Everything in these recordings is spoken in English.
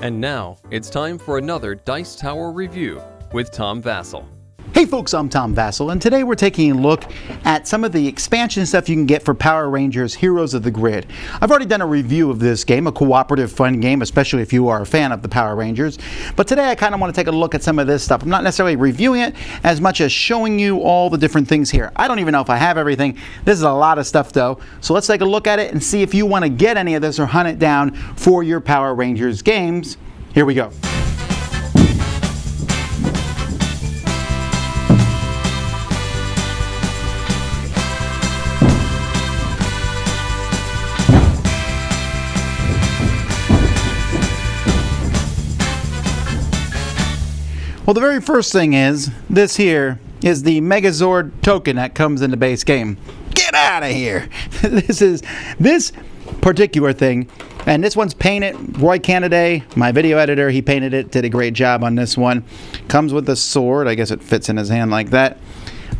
And now, it's time for another Dice Tower review with Tom Vasel. Hey folks, I'm Tom Vasel, and today we're taking a look at some of the expansion stuff you can get for Power Rangers Heroes of the Grid. I've already done a review of this game, a cooperative fun game, especially if you are a fan of the Power Rangers. But today I kind of want to take a look at some of this stuff. I'm not necessarily reviewing it as much as showing you all the different things here. I don't even know if I have everything. This is a lot of stuff though. So let's take a look at it and see if you want to get any of this or hunt it down for your Power Rangers games. Here we go. Well, the very first thing is, this here is the Megazord token that comes in the base game. Get out of here! This particular thing, and this one's painted, Roy Canaday, my video editor, he painted it, did a great job on this one. Comes with a sword, I guess it fits in his hand like that.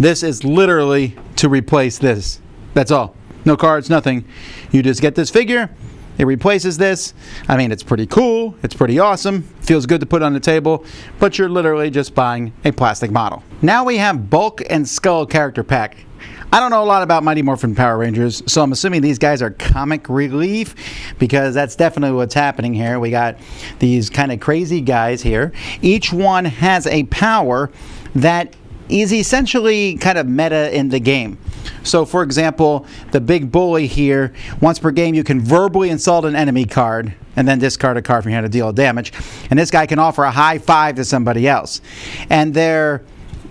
This is literally to replace this. That's all. No cards, nothing. You just get this figure. It replaces this. I mean, it's pretty cool. It's pretty awesome. Feels good to put on the table, but you're literally just buying a plastic model. Now we have Bulk and Skull character pack. I don't know a lot about Mighty Morphin Power Rangers, so I'm assuming these guys are comic relief, because that's definitely what's happening here. We got these kind of crazy guys here. Each one has a power that is essentially kind of meta in the game. So for example, the big bully here, once per game you can verbally insult an enemy card and then discard a card from your hand to deal damage. And this guy can offer a high five to somebody else. And their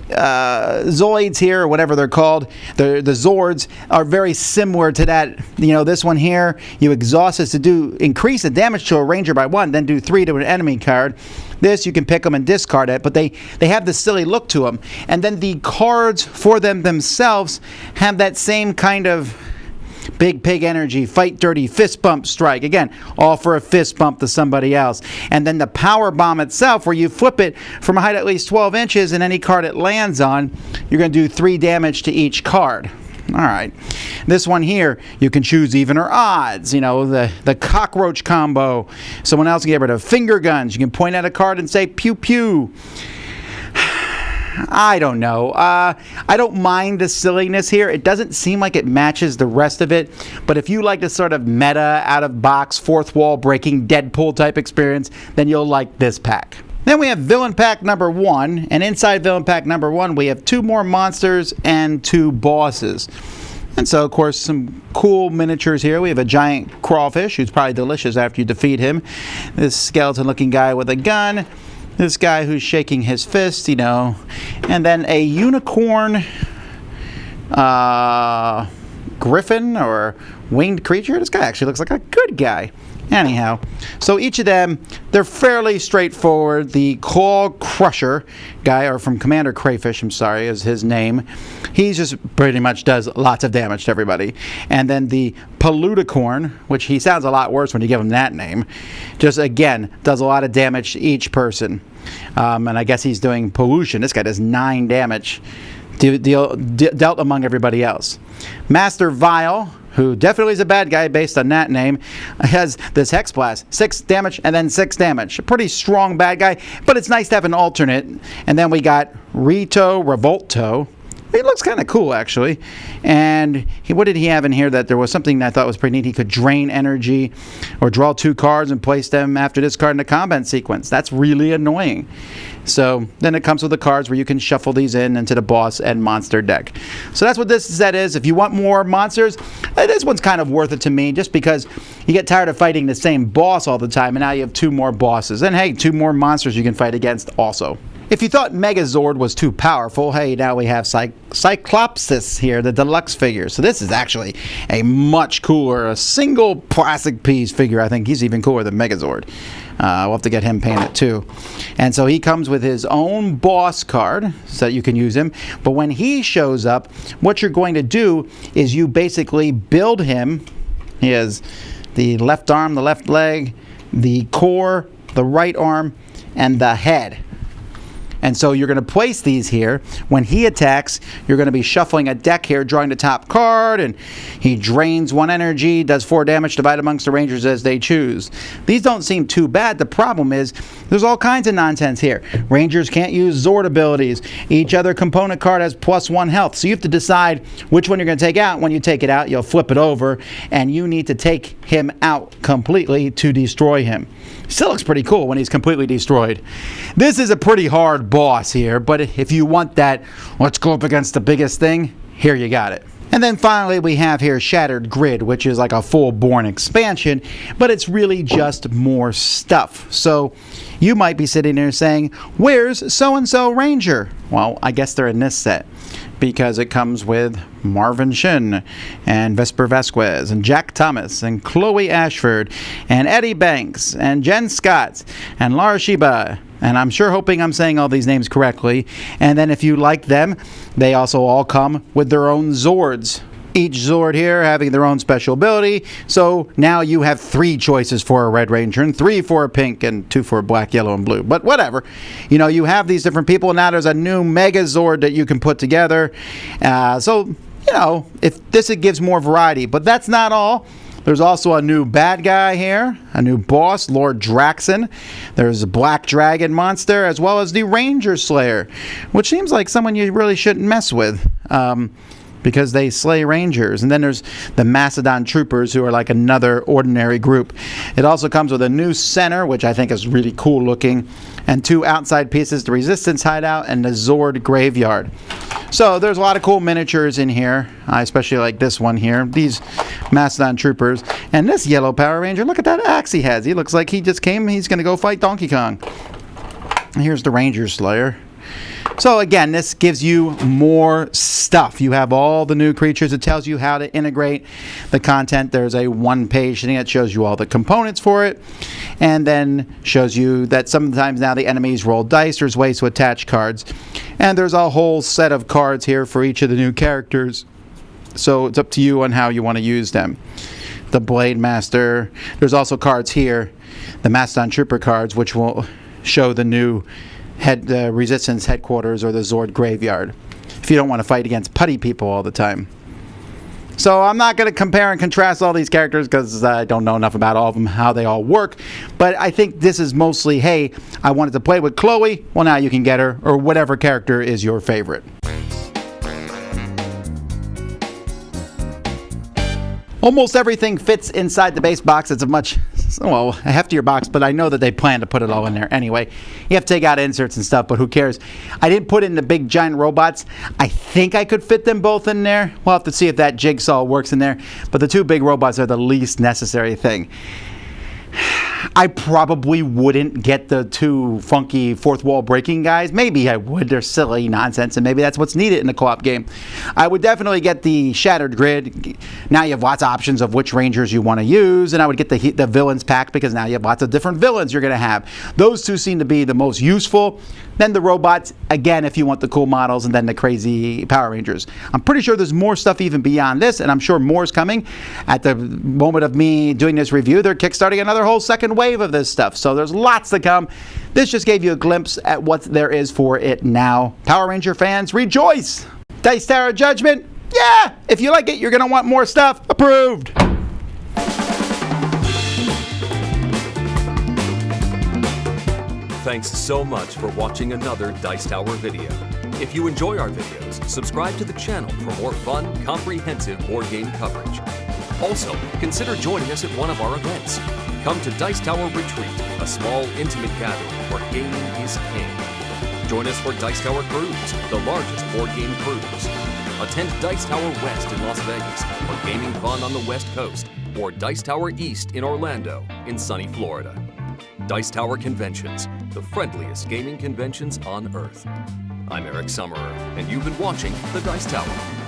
Zoids here, or whatever they're called, the Zords, are very similar to that. You know, this one here, you exhaust this to increase the damage to a ranger by 1, then do 3 to an enemy card. This, you can pick them and discard it, but they have this silly look to them. And then the cards for them themselves have that same kind of big pig energy, fight dirty, fist bump strike. Again, all for a fist bump to somebody else. And then the power bomb itself, where you flip it from a height at least 12 inches, and any card it lands on, you're going to do 3 damage to each card. All right. This one here, you can choose even or odds. You know, the cockroach combo. Someone else can get rid of finger guns. You can point at a card and say pew pew. I don't know. I don't mind the silliness here. It doesn't seem like it matches the rest of it. But if you like this sort of meta, out-of-box, fourth wall breaking, Deadpool type experience, then you'll like this pack. Then we have Villain Pack number 1. And inside Villain Pack number 1, we have 2 more monsters and 2 bosses. And so, of course, some cool miniatures here. We have a giant crawfish, who's probably delicious after you defeat him. This skeleton-looking guy with a gun. This guy who's shaking his fist, you know, and then a unicorn griffin or winged creature. This guy actually looks like a good guy. Anyhow, so each of them, they're fairly straightforward. The Claw Crusher guy, or from Commander Crayfish, I'm sorry, is his name. He just pretty much does lots of damage to everybody. And then the Paluticorn, which he sounds a lot worse when you give him that name, just again does a lot of damage to each person. And I guess he's doing pollution. This guy does 9 damage dealt among everybody else. Master Vile, who definitely is a bad guy based on that name, has this Hex Blast. 6 damage and then 6 damage. A pretty strong bad guy, but it's nice to have an alternate. And then we got Rito Revolto. He looks kind of cool, actually. And what did he have in here that there was something that I thought was pretty neat? He could drain energy or draw 2 cards and place them after this card in the combat sequence. That's really annoying. So then it comes with the cards where you can shuffle these into the boss and monster deck. So that's what this set is. If you want more monsters, this one's kind of worth it to me, just because you get tired of fighting the same boss all the time, and now you have 2 more bosses. And hey, 2 more monsters you can fight against also. If you thought Megazord was too powerful, hey, now we have Cyclopsis here, the deluxe figure. So this is actually a much cooler, a single plastic piece figure. I think he's even cooler than Megazord. We'll have to get him painted too. And so he comes with his own boss card so that you can use him. But when he shows up, what you're going to do is you basically build him. He has the left arm, the left leg, the core, the right arm, and the head. And so you're going to place these here. When he attacks, you're going to be shuffling a deck here, drawing the top card, and he drains 1 energy, does 4 damage, divided amongst the Rangers as they choose. These don't seem too bad. The problem is there's all kinds of nonsense here. Rangers can't use Zord abilities. Each other component card has +1 health. So you have to decide which one you're going to take out. When you take it out, you'll flip it over, and you need to take him out completely to destroy him. Still looks pretty cool when he's completely destroyed. This is a pretty hard boss here, but if you want that, let's go up against the biggest thing, here you got it. And then finally we have here Shattered Grid, which is like a full-born expansion, but it's really just more stuff. So you might be sitting there saying, where's so-and-so Ranger? Well, I guess they're in this set, because it comes with Marvin Shin and Vesper Vasquez and Jack Thomas and Chloe Ashford and Eddie Banks and Jen Scott and Laura Shiba. And I'm sure hoping I'm saying all these names correctly. And then if you like them, they also all come with their own Zords. Each Zord here having their own special ability. So now you have 3 choices for a Red Ranger and 3 for a pink and 2 for a black, yellow, and blue. But whatever. You know, you have these different people. Now there's a new Mega Zord that you can put together. So, you know, if this, it gives more variety. But that's not all. There's also a new bad guy here, a new boss, Lord Draxon. There's a Black Dragon monster, as well as the Ranger Slayer, which seems like someone you really shouldn't mess with, because they slay Rangers. And then there's the Macedon Troopers, who are like another ordinary group. It also comes with a new center, which I think is really cool looking, and 2 outside pieces, the Resistance Hideout and the Zord Graveyard. So there's a lot of cool miniatures in here. I especially like this one here. These Macedon Troopers. And this yellow Power Ranger, look at that axe he has. He looks like he just came, he's going to go fight Donkey Kong. And here's the Ranger Slayer. So again, this gives you more stuff. You have all the new creatures. It tells you how to integrate the content. There's a 1-page thing that shows you all the components for it, and then shows you that sometimes now the enemies roll dice. There's ways to attach cards, and there's a whole set of cards here for each of the new characters. So it's up to you on how you want to use them. The Blade Master. There's also cards here, the Macedon Trooper cards, which will show the new Resistance Headquarters or the Zord Graveyard, if you don't want to fight against putty people all the time. So I'm not going to compare and contrast all these characters because I don't know enough about all of them, how they all work. But I think this is mostly, hey, I wanted to play with Chloe. Well, now you can get her, or whatever character is your favorite. Almost everything fits inside the base box. It's a heftier box, but I know that they plan to put it all in there anyway. You have to take out inserts and stuff, but who cares? I didn't put in the big giant robots. I think I could fit them both in there. We'll have to see if that jigsaw works in there, but the 2 big robots are the least necessary thing. I probably wouldn't get the 2 funky fourth wall breaking guys. Maybe I would. They're silly nonsense, and maybe that's what's needed in a co-op game. I would definitely get the Shattered Grid. Now you have lots of options of which Rangers you want to use, and I would get the Villains pack, because now you have lots of different villains you're going to have. Those 2 seem to be the most useful. Then the robots, again, if you want the cool models, and then the crazy Power Rangers. I'm pretty sure there's more stuff even beyond this, and I'm sure more is coming. At the moment of me doing this review, they're kickstarting another whole second wave of this stuff, so there's lots to come. This just gave you a glimpse at what there is for it now. Power Ranger fans, rejoice! Dice Tower Judgment? Yeah! If you like it, you're going to want more stuff. Approved! Thanks so much for watching another Dice Tower video. If you enjoy our videos, subscribe to the channel for more fun, comprehensive board game coverage. Also, consider joining us at one of our events. Come to Dice Tower Retreat, a small, intimate gathering where gaming is king. Join us for Dice Tower Cruise, the largest board game cruise. Attend Dice Tower West in Las Vegas for gaming fun on the West Coast, or Dice Tower East in Orlando in sunny Florida. Dice Tower Conventions, the friendliest gaming conventions on Earth. I'm Eric Summerer, and you've been watching The Dice Tower.